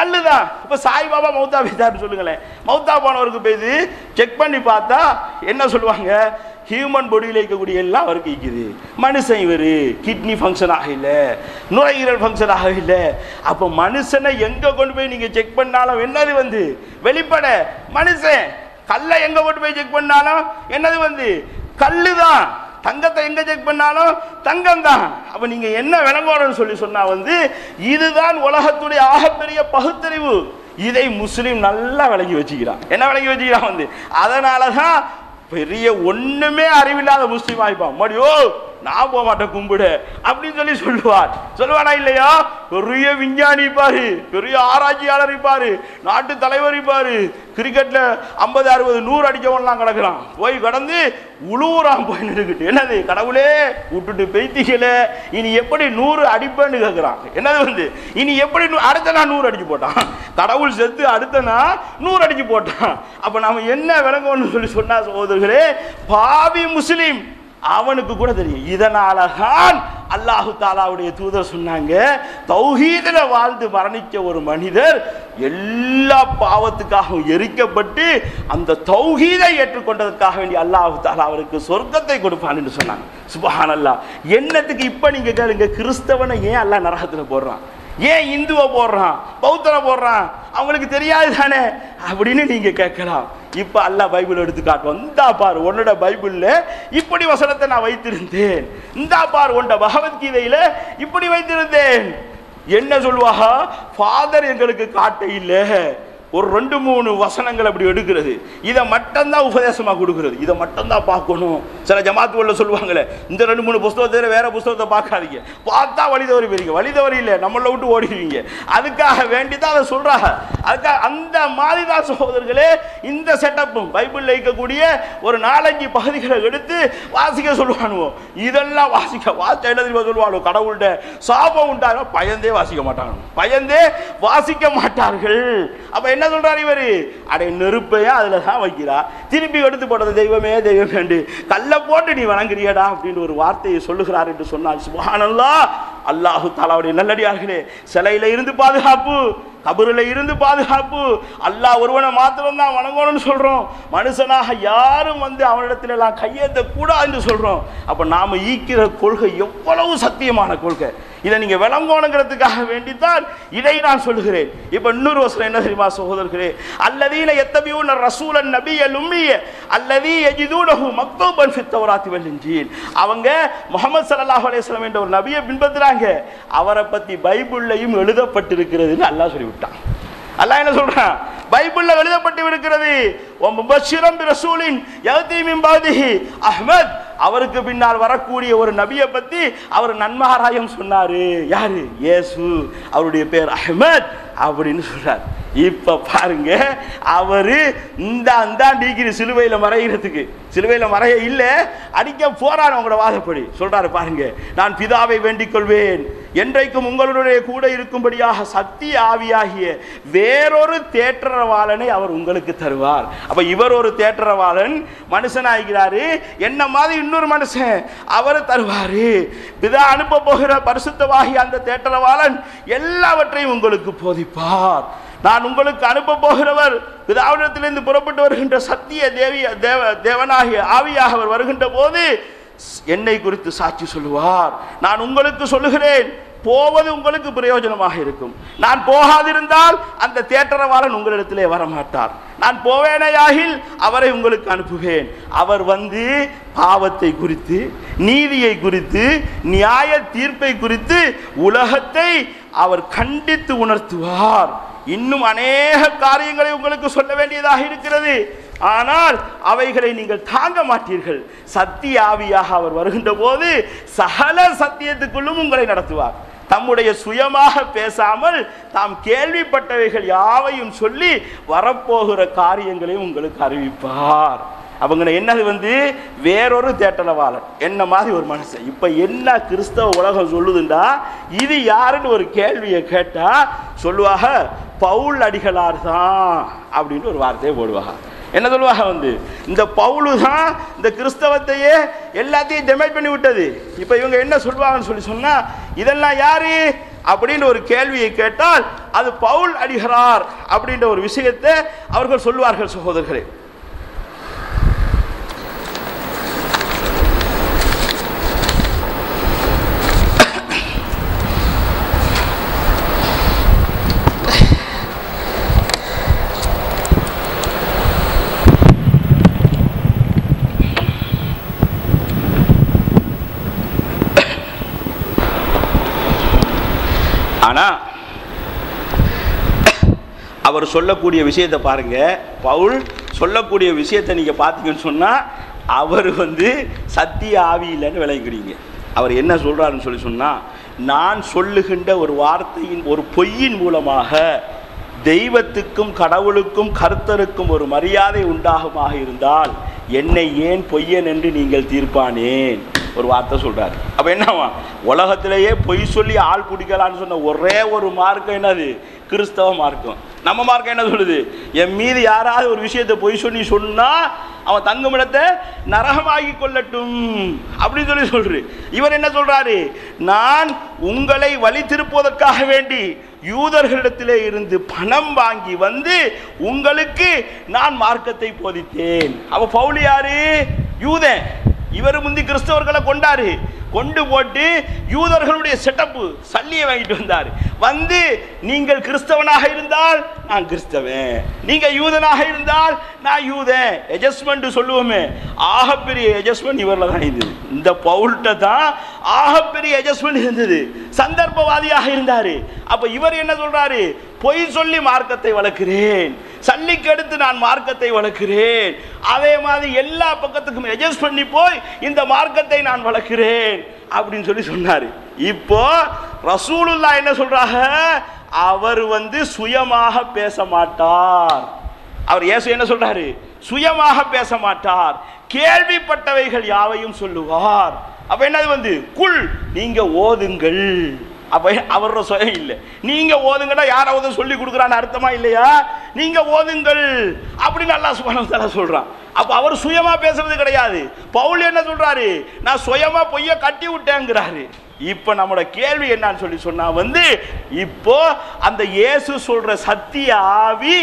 கல்லுதான். இப்ப சாய்பாபா மௌத்தா போயிட்டாருன்னு சொல்லுங்களேன். மௌத்தா போனவருக்கு போய் செக் பண்ணி பார்த்தா என்ன சொல்லுவாங்க, ஹியூமன் பாடியில் இருக்கக்கூடிய எல்லாம் அவருக்கு இருக்குது. மனுஷன் இவர் கிட்னி ஃபங்க்ஷன் ஆகல, நுரையீரல் ஃபங்க்ஷன் ஆகல. அப்போ மனுஷனை எங்கே கொண்டு போய் நீங்கள் செக் பண்ணாலும் என்னது வெளிப்பட மனுஷன். கல்லை எங்கே கொண்டு போய் செக் பண்ணாலும் என்னது கல்லு தான். தங்கத்தை எங்கே செக் பண்ணாலும் தங்கம் தான். அப்போ நீங்கள் என்ன விளங்கணும்னு சொன்னா இதுதான் உலகத்துடைய ஆகப்பெரிய பகுத்தறிவு. இதை முஸ்லீம் நல்லா விளங்கி வச்சுக்கிறான். என்ன விளங்கி வச்சுக்கிறான் அதனால தான் பெரிய ஒண்ணுமே அறிவில்லாத முஸ்லீம் ஆயிப்பான். மடியோ நான் போக மாட்டேன் கும்பிடு அப்படின்னு சொல்லுவானா இல்லையா? பெரிய விஞ்ஞானி இருப்பாரு, பெரிய ஆராய்ச்சியாளர் இருப்பாரு, நாட்டு தலைவர் இருப்பாரு. கிரிக்கெட்ல 50, 60, 100 அடிச்சவன்லாம் கிடக்குறான். போய் கடந்து உழுவுறான் போய் நின்றுக்கிட்டு. என்னது கடவுளே விட்டுட்டு பெய்த்திக்கல, இனி எப்படி 100 அடிப்பேன்னு கேட்கிறான். என்னது இனி எப்படி அடுத்த நான் 100 அடிச்சு போட்டான். கடவுள் செத்து அடுத்த நான் 100 அடிச்சு போட்டான். அப்ப நாம என்ன விளங்கணும்னு சொன்னா சகோதரர்களே, பாவி முஸ்லீம் அவனுக்கு கூட தெரியும். இதனால தான் அல்லாஹு தாலாவுடைய தூதர் சொன்னாங்க, தௌஹீதுல வாழ்ந்து மரணிக்க ஒரு மனிதர் எல்லா பாவத்துக்காகவும் எரிக்கப்பட்டு அந்த தௌஹீதை ஏற்றுக்கொண்டதற்காக வேண்டி அல்லாஹு தாலா அவருக்கு சொர்க்கத்தை கொடுப்பான் என்று சொன்னாங்க. சுப்ஹானல்லாஹ். என்னத்துக்கு இப்ப நீங்க கேளுங்க, கிறிஸ்தவனை ஏன் அல்லாஹ் நரகத்துல போடுறான், ஏன் இந்துவை போடுறான், பௌத்தரை போடுறான், அவங்களுக்கு தெரியாது தானே அப்படின்னு நீங்க கேட்கலாம். இப்ப அல்லாஹ் பைபிள் எடுத்து காட்டுவோம். இந்தா பாரு உன்னோட பைபிள்ல இப்படி வசனத்தை நான் வைத்திருந்தேன், இந்தா பாரு உன்னோட பகவத்கீதையில இப்படி வைத்திருந்தேன். என்ன சொல்லுவாங்க, ஃபாதர் எங்களுக்கு காட்ட இல்லை, ஒரு 2-3 வசனங்கள் அப்படி எடுக்கிறது, இதை மட்டும்தான் உபதேசமாக கொடுக்கிறது, இதை மட்டும்தான் பார்க்கணும். சில ஜமாத்துகளில் சொல்லுவாங்களே, இந்த 2-3 புஸ்தகத்தை வேற புஸ்தகத்தை பார்க்காதீங்க, பார்த்தா வழி தவறி போயிருங்க, வழி தவறி இல்லை நம்மளை விட்டு ஓடிடுவீங்க. அதுக்காக வேண்டி தான் அதை சொல்றாங்க. அதுக்காக அந்த மாதிரி தான் சகோதரர்களே இந்த செட்டப்பும் பைபிளில் இருக்கக்கூடிய ஒரு 4-5 பகுதிகளை எடுத்து வாசிக்க சொல்லுவானுவோம். இதெல்லாம் வாசிச்ச என்ன தெரியுமா சொல்லுவாங்க, கடவுள்கிட்ட சாபம் உண்டாக பயந்தே வாசிக்க மாட்டாங்க, பயந்தே வாசிக்க மாட்டார்கள். அப்ப என்ன சொல்றாரு இவரு, அடே நெருப்பையா அதுல தான் வைக்கிறா, திருப்பி எடுத்து போட்டது தெய்வமே தெய்வமே கல்ல போட்டு நீ வணங்குறியடா அப்படின்னு ஒரு வார்த்தையை சொல்லுகிறார் என்று சொன்னால் சுப்ஹானல்லாஹ். அல்லாஹு தாலாவுடைய நல்லடியார்களே, சிலையில இருந்து பாதுகாப்பு, கபரில் இருந்து பாதுகாப்பு. அல்லாஹ் ஒருவனை மாத்திரம் தான் வணங்கணும்னு சொல்றோம். மனுஷனாக யாரும் அவனிடத்துல எல்லாம் கையேற்ற கூடாதுன்னு சொல்றோம். அப்ப நாம ஈக்கிற கொள்கை எவ்வளவு சத்தியமான கொள்கை, இதை நீங்க விளங்கணுங்கிறதுக்காக வேண்டித்தான் இதை நான் சொல்லுகிறேன். இப்ப இன்னொரு வசனம் என்ன தெரியுமா சகோதரர்களே, அல்லதீன யத்தபியூன ரசூலன் நபியல் உம்மிய அல்லதீ யஜிதூனஹு மக்தூபன் ஃபித் தௌராத்தி வல் இன்ஜீல். அவங்க முஹம்மது ஸல்லல்லாஹு அலைஹி வஸல்லம் என்ற ஒரு நபியை பின்பற்றுறாங்க, அவரை பத்தி பைபிள்லையும் எழுதப்பட்டிருக்கிறதுன்னு அல்லாஹ் சொல்லிவிட்டான். அல்லாஹ் என்ன சொல்றான், பைபிள்ல எழுதப்பட்டு இருக்கிறது, முபஷ்ஷிரன் பிரசூலின் யஅதி மின் பஅதிஹி அஹ்மத், அவருக்கு பின்னால் வரக்கூடிய ஒரு நபியை பத்தி அவர் நன்மாராயம் சொன்னாரு. யாரு? இயேசு, அவருடைய பேர் அஹ்மத் அப்படின்னு சொல்றார். இப்ப பாருங்க, அவரு இந்த டிகிரி சிலுவையில மறைகிறதுக்கு, சிலுவையில மறைய இல்ல அடிக்க போறாரு. அவங்களோட வாதப்படி சொல்றாரு பாருங்க, நான் பிதாவை வேண்டிக் கொள்வேன், என்றைக்கும் உங்களுடைய கூட இருக்கும்படியாக சத்திய ஆவியாகிய வேறொரு தேற்றரவாளனை அவர் உங்களுக்கு தருவார். அப்ப இவர் ஒரு தேற்றரவாளன் மனுஷனாகிறாரு, என்ன மாதிரி இன்னொரு மனுஷன் அவர் தருவாரு. பிதா அனுப்ப போகிற பரிசுத்தவாகி அந்த தேற்றரவாளன் எல்லாவற்றையும் உங்களுக்கு போதிப்பார். நான் உங்களுக்கு அனுப்ப போகிறவர் பிதாவிடத்திலிருந்து புறப்பட்டு வருகின்ற சத்திய தேவனாகிய ஆவியாக அவர் வருகின்ற போது என்னை குறித்து சாட்சி சொல்லுவார். நான் உங்களுக்கு சொல்லுகிறேன், போவது உங்களுக்கு பிரயோஜனமாக இருக்கும். நான் போகாதிருந்தால் அந்த தேற்றரவாளன் உங்களிடத்திலே வரமாட்டார். நான் போவேனையாகில் அவரை உங்களுக்கு அனுப்புவேன். அவர் பாவத்தை குறித்து, நீதியை குறித்து, நியாய தீர்ப்பை குறித்து உலகத்தை அவர் கண்டித்து உணர்த்துவார். இன்னும் அநேக காரியங்களை உங்களுக்கு சொல்ல வேண்டியதாக இருக்கிறது, ஆனால் அவைகளை நீங்கள் தாங்க மாட்டீர்கள். சத்திய ஆவியாக அவர் வருகின்ற போது சகல சத்தியத்துக்குள்ளும் உங்களை நடத்துவார். தம்முடைய சுயமாக பேசாமல் தாம் கேள்விப்பட்டவைகள் யாவையும் சொல்லி வரப்போகிற காரியங்களையும் உங்களுக்கு அறிவிப்பார். அவங்க என்னது வேறொரு தேட்டரவாளன், என்ன மாதிரி ஒரு மனுஷன். இப்ப என்ன கிறிஸ்தவ உலகம் சொல்லுதுண்டா, இது யாருன்னு ஒரு கேள்வியை கேட்டா சொல்லுவாங்க, பவுல் அடிகளார் தான் அப்படின்னு ஒரு வார்த்தையை போடுவாங்க. என்ன சொல்லுவாங்க, இந்த பவுலு தான் இந்த கிறிஸ்தவத்தையே எல்லாத்தையும் டெமைட் பண்ணி விட்டது. இப்ப இவங்க என்ன சொல்லுவாங்கன்னு சொன்னா, இதெல்லாம் யாரு? அப்படின்னு ஒரு கேள்வியை கேட்டால் அது பவுல் அடிகளார் அப்படின்ற ஒரு விஷயத்தை அவர்கள் சொல்லுவார்கள் சகோதரர்களே. ஆனா அவர் சொல்லக்கூடிய விஷயத்தை பாருங்க, பவுல் சொல்லக்கூடிய விஷயத்தை நீங்க பார்த்தீங்கன்னு சொன்னா அவர் சத்திய ஆவி இல்லைன்னு விளங்குறீங்க. அவர் என்ன சொல்றாருன்னு சொன்னா, நான் சொல்லுகின்ற ஒரு வார்த்தையின் ஒரு பொய்யின் மூலமாக தெய்வத்துக்கும் கடவுளுக்கும் கர்த்தருக்கும் ஒரு மரியாதை உண்டாகுமாக இருந்தால் என்னை ஏன் பொய்யன் என்று நீங்கள் தீர்ப்பானேன் ஒரு வார்த்தை சொல்றாரு. அப்ப என்னவா, உலகத்திலேயே பொய் சொல்லி ஆள் பிடிக்கலான்னு சொன்ன ஒரே ஒரு மார்க்கம் என்னது? கிறிஸ்தவ மார்க்கம். நம்ம மார்க்கம் என்ன சொல்லுது? என் மீது யாராவது ஒரு விஷயத்தை பொய் சொல்லி சொன்னா அவன் தங்குமிடத்தை நரகமாகி கொள்ளட்டும் அப்படின்னு சொல்றாரு. இவர் என்ன சொல்றாரு? நான் உங்களை வழி திருப்புவதற்காக வேண்டி யூதர்களிடத்திலே இருந்து பணம் வாங்கி உங்களுக்கு நான் மார்க்கத்தை போதித்தேன். அப்ப பவுல் யாரு? யூதன். இவர் முந்தி கிறிஸ்தவர்களை கொண்டு போட்டு யூதர்களுடைய செட்டப்பு சல்லியை வாங்கிட்டு வந்தார். நீங்கள் கிறிஸ்தவனாக இருந்தால் நான் கிறிஸ்தவன், நீங்க யூதனாக இருந்தால் நான் யூதன். அட்ஜஸ்ட்மெண்ட் சொல்லுவோமே, ஆகப்பெரிய அட்ஜஸ்ட்மெண்ட் இவர்ல தான் இருந்தது. இந்த பவுல்கிட்ட தான் ஆகப்பெரிய அட்ஜஸ்ட்மெண்ட் இருந்தது. சந்தர்ப்பவாதியாக இருந்தாரு. அப்ப இவர் என்ன சொல்றாரு? பொய் சொல்லி மார்க்கத்தை வளர்க்கிறேன், சல்லிக்கு அடுத்து நான் மார்க்கத்தை வளர்க்கிறேன், அதே மாதிரி எல்லா பக்கத்துக்கும் அட்ஜஸ்ட் பண்ணி போய் இந்த மார்க்கத்தை நான் வளர்க்கிறேன் அப்படின்னு சொன்னாரு. இப்போ ரசூலுல்லாஹ் என்ன சொல்றாங்க? அவர் சுயமாக பேச மாட்டார். அவர் இயேசு என்ன சொல்றாரு? சுயமாக பேச மாட்டார், கேள்விப்பட்டவைகள் யாவையும் சொல்லுவார். அப்ப என்னது? குல், நீங்க ஓதுங்கள். அப்ப அவரோட சுயம் இல்லை. நீங்க ஓதுங்கடா யாராவது சொல்லி கொடுக்குறான்னு அர்த்தமா இல்லையா? நீங்க ஓதுங்கள் அப்படின்னு அல்லாஹ் சுப்ஹானஹு வ தஆலா சொல்றான். அப்ப அவர் சுயமா பேசுறது கிடையாது. பவுல் என்ன சொல்றாரு? நான் சுயமா பொய்ய கட்டி விட்டேங்கிறாரு. இப்ப நம்மளோட கேள்வி என்னன்னு சொன்னா இப்போ அந்த இயேசு சொல்ற சத்திய ஆவி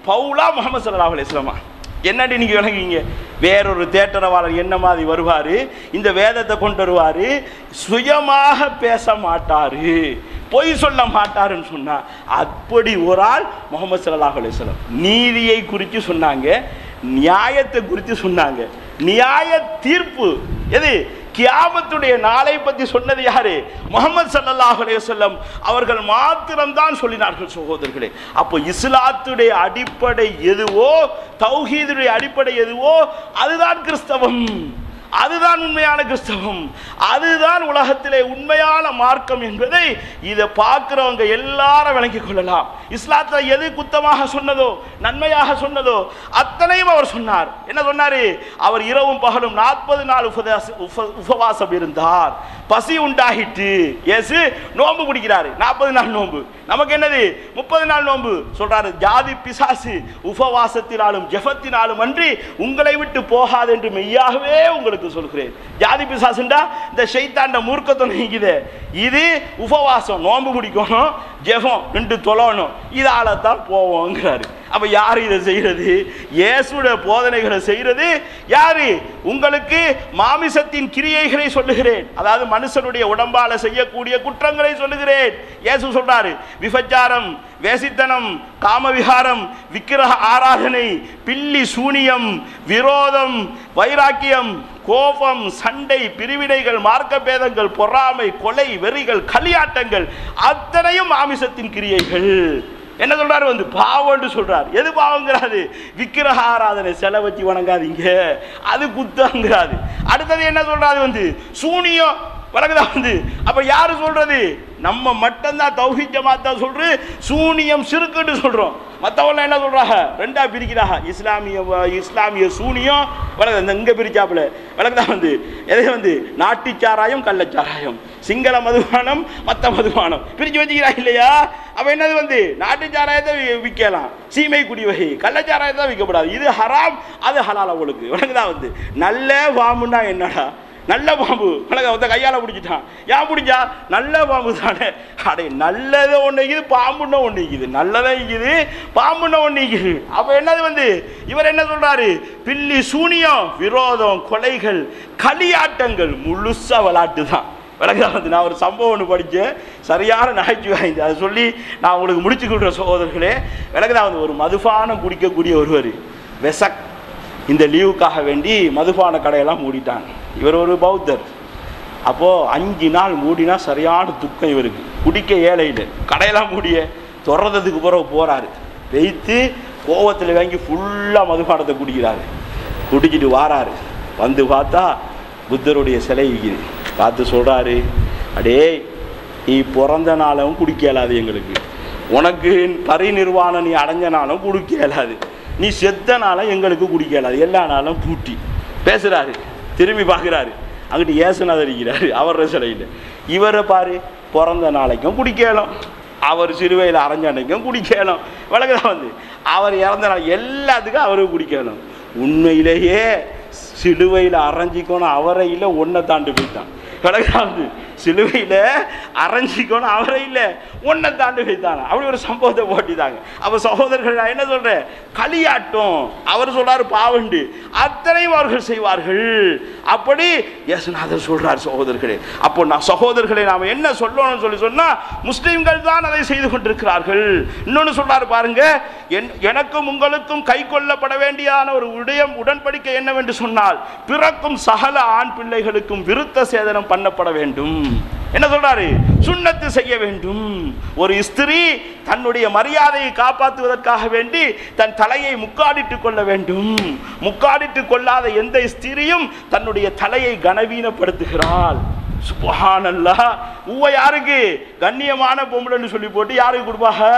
பவுலா முஹம்மது ஸல்லல்லாஹு அலைஹி வஸல்லம் என்னடி நீங்க விளங்குவீங்க? வேறொரு தேட்டரவாளர் என்ன மாதிரி வருவாரு, இந்த வேதத்தை கொண்டு வருவாரு, சுயமாக பேச மாட்டாரு, பொய் சொல்ல மாட்டாருன்னு சொன்னா அப்படி ஒரு ஆள் முஹம்மது ஸல்லல்லாஹு அலைஹி வஸல்லம். நீதியை குறித்து சொன்னாங்க, நியாயத்தை குறித்து சொன்னாங்க. நியாய தீர்ப்பு எது? கியாமத்துடைய நாளை பற்றி சொன்னது யாரு? முஹம்மது ஸல்லல்லாஹு அலைஹி வஸல்லம் அவர்கள் மாத்திரம்தான் சொல்லினார்கள் சகோதரர்களே. அப்போ இஸ்லாத்துடைய அடிப்படை எதுவோ, தௌஹீதுடைய அடிப்படை எதுவோ அதுதான் கிறிஸ்தவம், அதுதான் உண்மையான கிறிஸ்தவம், அதுதான் உலகத்திலே உண்மையான மார்க்கம் என்பதை இதை பார்க்கிறவங்க எல்லாரும் விளங்கிக் கொள்ளலாம். இஸ்லாத்தில் எது குத்தமாக சொன்னதோ நன்மையாக சொன்னதோ அத்தனையும் அவர் சொன்னார். என்ன சொன்னாரு? அவர் இரவும் பகலும் 40 நாள் உபவாசம் இருந்தார். பசி உண்டாகிட்டு இயேசு நோன்பு பிடிக்கிறாரு. 40 நாள் நோன்பு. நமக்கு என்னது? 30 நாள் நோன்பு. சொல்றாரு, ஜாதி பிசாசு உபவாசத்தினாலும் ஜெபத்தினாலும் அன்றி உங்களை விட்டு போகாது என்று மெய்யாகவே உங்களுக்கு சொல்கிறேன். ஜாதி பிசாசுண்டா இந்த ஷைத்தாண்ட மூர்க்கத்தை நீங்குது. இது உபவாசம், நோன்பு பிடிக்கணும், ஜெபம் 2 தொழணும், இதால தான் போவோங்கிறாரு. அப்ப யாரு இதை செய்யறது? இயேசுடைய போதனைகளை செய்யறது யாரு? உங்களுக்கு மாமிசத்தின் கிரியைகளை சொல்லுகிறேன், அதாவது மனுஷனுடைய உடம்பால செய்யக்கூடிய குற்றங்களை சொல்லுகிறேன். இயேசு சொல்றாரு, விபச்சாரம், வேசித்தனம், காமவிகாரம், விக்கிரக ஆராதனை, பில்லி சூனியம், விரோதம், வைராக்கியம், கோபம், சண்டை, பிரிவினைகள், மார்க்க பேதங்கள், பொறாமை, கொலை, வெறிகள், களியாட்டங்கள் அத்தனையும் மாமிசத்தின் கிரியைகள். என்ன சொல்றாரு? பாவம்னு சொல்றாரு. எது பாவங்கிறாரு? விக்கிரக ஆராதனை, செலை வச்சு வணங்காதீங்க, அது குத்தங்கிறாரு. அடுத்தது என்ன சொல்றாரு? சூனியம் வழங்குதா? அப்ப யாரு சொல்றது? நம்ம மட்டும்தான் தௌஹீத் ஜமாத் தான் சொல்றது, சூனியம் சிறுக்குன்னு சொல்றோம். மற்றவங்க என்ன சொல்றாங்க? 2ஆ பிரிக்கிறாங்க. இஸ்லாமிய சூனியம் வழங்குது, இங்க பிரிச்சாப்புல வழங்குதா? எதை நாட்டுச்சாராயம், கள்ளச்சாராயம், சிங்கள மதுபானம், மற்ற மதுபானம் பிரிச்சு வச்சுக்கிறா இல்லையா? அப்ப என்னது? நாட்டுச்சாராயத்தை விற்கலாம், சீமை குடி வகை, கள்ளச்சாராயத்தை விற்கப்படாது. இது ஹராம், அது ஹலால். அவங்களுக்கு வழங்குதா? நல்ல வாமுன்னா என்னடா? நல்ல பாம்பு ஒருத்த கையால் பிடிச்சிட்டான். ஏன் பிடிச்சா? நல்ல பாம்பு தானே. அடே நல்லதை ஒன்று இருக்குது, பாம்புன்னா ஒன்று இருக்குது. நல்லதான் இருக்குது, பாம்புன்னா ஒன்று இருக்குது. அப்போ என்னது இவர் என்ன சொல்றாரு? பில்லி சூனியம், விரோதம், கொலைகள், களியாட்டங்கள் முழுசா விளையாட்டு தான். விளக்குதான். நான் ஒரு சம்பவம் ஒன்று படித்தேன், சரியான நகைச்சுவை வாய்ந்து. அதை சொல்லி நான் உங்களுக்கு முடிச்சு கொடுக்குற சகோதரர்களே. விளக்குதான். ஒரு மதுபானம் குடிக்கக்கூடிய ஒருவர் வெசக் இந்த லீவுக்காக வேண்டி மதுபான கடையெல்லாம் மூடிட்டாங்க. இவர் ஒரு பௌத்தர். அப்போது 5 நாள் மூடினா சரியான துக்கம் இவருக்கு. குடிக்க ஏழையில் கடையெல்லாம் மூடிய தொடர்றதுக்கு பிறகு போகிறாரு. வைத்து கோவத்தில் வாங்கி ஃபுல்லாக மதுபானத்தை குடிக்கிறாரு. குடிச்சிட்டு வாராரு. வந்து பார்த்தா புத்தருடைய சிலை விற்கிது. பார்த்து சொல்கிறாரு, அடே நீ பிறந்த நாளும் குடிக்க இயலாது, எங்களுக்கு உனக்கு பரிநிர்வாணம் நீ அடைஞ்ச நாளும் குடிக்க இயலாது, நீ செத்த நாளும் எங்களுக்கு குடிக்க இயலாது, எல்லா நாளும் பூட்டி பேசுகிறாரு. திரும்பி பார்க்குறாரு, அங்கிட்டு ஏசுநாதர் இருக்கிறாரு அவர் சிலையில். இவரை பாரு, பிறந்த நாளைக்கும் குடிக்கலாம், அவர் சிறுவையில் அரைஞ்ச அன்னைக்கும் குடிக்கலாம். விளக்குதான். அவர் இறந்த நாள் எல்லாத்துக்கும் அவருக்கு குடிக்கணும். உண்மையிலேயே சிலுவையில் அரைஞ்சிக்கணும் அவரை இல்லை, ஒன்றை தாண்டி போயிட்டான். விளக்குதான். சிலுவையில் அரைஞ்சிக்கணும் அவரை இல்லை, ஒன்றை தாண்டி வைத்தாங்க. அப்படி ஒரு சம்பவத்தை போட்டிட்டாங்க. அப்போ சகோதரர்கள் நான் என்ன சொல்கிறேன்? களியாட்டம் அவர் சொல்கிறார் பாவண்டு, அத்தனையும் அவர்கள் செய்வார்கள். அப்படி இயேசுநாதர் சொல்கிறார் சகோதரர்களே. அப்போ நான் சகோதரர்களை நாம் என்ன சொல்லணும்னு சொன்னால், முஸ்லீம்கள் தான் அதை செய்து கொண்டிருக்கிறார்கள். இன்னொன்று சொல்கிறார் பாருங்க, எனக்கும் உங்களுக்கும் கை கொள்ளப்பட வேண்டியான ஒரு உடன்படிக்கை என்னவென்று சொன்னால், பிறக்கும் சகல ஆண் பிள்ளைகளுக்கும் விருத்த சேதனம் பண்ணப்பட வேண்டும். என்ன சொல்றாரு? சுன்னத்து செய்ய வேண்டும். ஒரு ஸ்திரீ தன்னுடைய மரியாதையை காப்பாற்றுவதற்காக வேண்டி தன் தலையை முக்காடிட்டுக் கொள்ள வேண்டும். முக்காடிட்டுக் கொள்ளாத எந்த ஸ்திரியும் தன்னுடைய தலையை கனவீனப்படுத்துகிறாள். சுப்ஹானல்லாஹ். யாருக்கு? கண்ணியமான பொம்பளைன்னு சொல்லி போட்டு யாருக்கு கொடுப்பாக?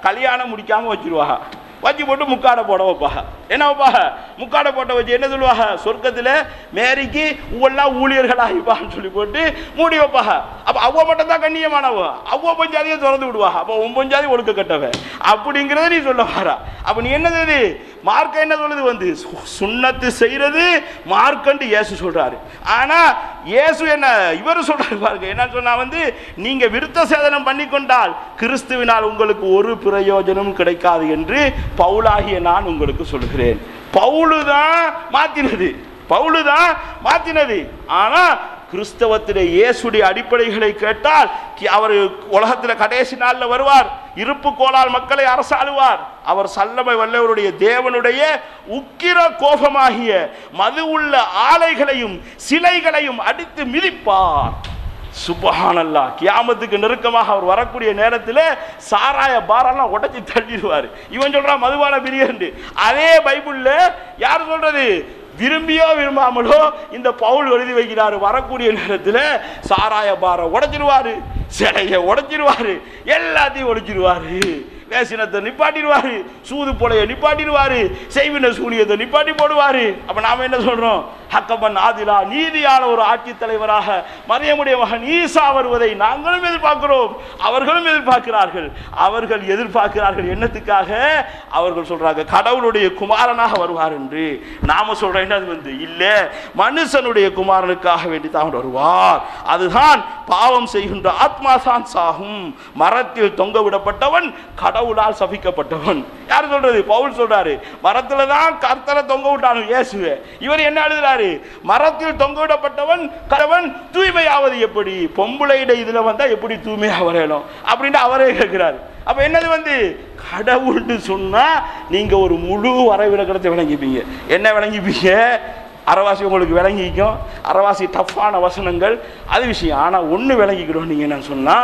கல்யாணம் முடிக்காம வச்சிருவாங்க. வச்சு போட்டு முக்காடை போட வைப்பாங்க. என்ன வைப்பாங்க? முக்காடை போட்ட வச்சு என்ன சொல்லுவாங்க? சொர்க்கத்தில் மேரிக்கு உவெல்லாம் ஊழியர்கள் ஆகிப்பான்னு சொல்லி போட்டு மூடி வைப்பாங்க. அப்போ அவ்வளோ மட்டும் தான் கண்ணியமானவ, அவ்வளோ பஞ்சாதியை திறந்து விடுவாங்க. அப்போ பஞ்சாதி ஒழுக்க கட்டவ அப்படிங்கிறத நீ சொல்ல வரா. அப்போ நீ என்னது? மார்க்க என்ன சொல்லுது? சுன்னத்து செய்யறது மார்க்கண்டு இயேசு சொல்றாரு. ஆனா இயேசு என்ன இவர் சொல்றாரு பாருங்க. என்ன சொன்னா, நீங்க விருத்த சேதனம் பண்ணிக்கொண்டால் கிறிஸ்துவினால் உங்களுக்கு ஒரு பிரயோஜனமும் கிடைக்காது என்று பவுலாகிய நான் உங்களுக்கு சொல்கிறேன். பவுலுதான் மாத்தினது. ஆனா கிறிஸ்தவத்திலே இயேசுடைய அடிப்படைகளை கேட்டால் அவர் உலகத்தில் கடைசி நாளில் வருவார், இருப்பு கோலால் மக்களை அரசாளுவார். அவர் சல்லமை வல்லவருடைய தேவனுடைய உக்கிர கோபமாகிய மது உள்ள ஆலைகளையும் சிலைகளையும் அடித்து மிதிப்பார். சுப்ஹானல்லாஹ். கியாமத்துக்கு நெருக்கமாக அவர் வரக்கூடிய நேரத்தில் சாராய பாரெல்லாம் உடைச்சி தள்ளிடுவார். இவன் சொல்றான் மதுபான பிரியண்டு. அதே பைபிள்ல யார் சொல்றது? விரும்பியோ விரும்பாமலோ இந்த பவுல் எழுதி வைக்கிறாரு. வரக்கூடிய நேரத்தில் சாராய பாரை உடைச்சிருவாரு, சிலையை உடைச்சிருவாரு, எல்லாத்தையும் உடைச்சிருவாரு. வேசினத்தை நிப்பாட்டிடுவாரு, சூது போலையை நிப்பாட்டிடுவாரு, செய்வின சூனியத்தை நிப்பாட்டி போடுவாரு. அப்ப நாம என்ன சொல்றோம்? ஹக்கமன் ஆதிலா, நீதியான ஒரு ஆட்சி தலைவராக மரியமுடைய மகன் ஈசா வருவதை நாங்களும் எதிர்பார்க்கிறோம், அவர்களும் எதிர்பார்க்கிறார்கள். அவர்கள் எதிர்பார்க்கிறார்கள் என்னத்துக்காக? அவர்கள் சொல்றாங்க கடவுளுடைய குமாரனாக வருவார் என்று. நாம சொல்றோம் இல்ல, மனுஷனுடைய குமாரனுக்காக வேண்டி தான் வருவார். அதுதான் பாவம் செய்கின்ற ஆத்மா தான் சாகும். மரத்தில் தொங்க விடப்பட்டவன் கடவுளால் சபிக்கப்பட்டவன். யார் சொல்றது? பவுல் சொல்றாரு. மரத்துல தான் கர்த்தரை தொங்க விட்டானு இயேசுவே. இவர் என்ன எழுதுறாரு? மரத்தில் தொங்க விடப்பட்டவன் கடவன் தூய்மையாவது எப்படி? பொம்பளையிட இதுல வந்தா எப்படி தூய்மையா வரணும் அப்படின்னு அவரே கேட்கிறாரு. அப்ப என்னது? கடவுள்னு சொன்னா நீங்க ஒரு முழு வரைவிலக்கணத்தை விளங்கிப்பீங்க. என்ன விளங்கிப்பீங்க? அறவாசி உங்களுக்கு விளங்கிக்கும். அறவாசி டஃப்பான வசனங்கள் அது விஷயம். ஆனா ஒண்ணு விளங்கிக்கிறோம். நீங்க என்ன சொன்னா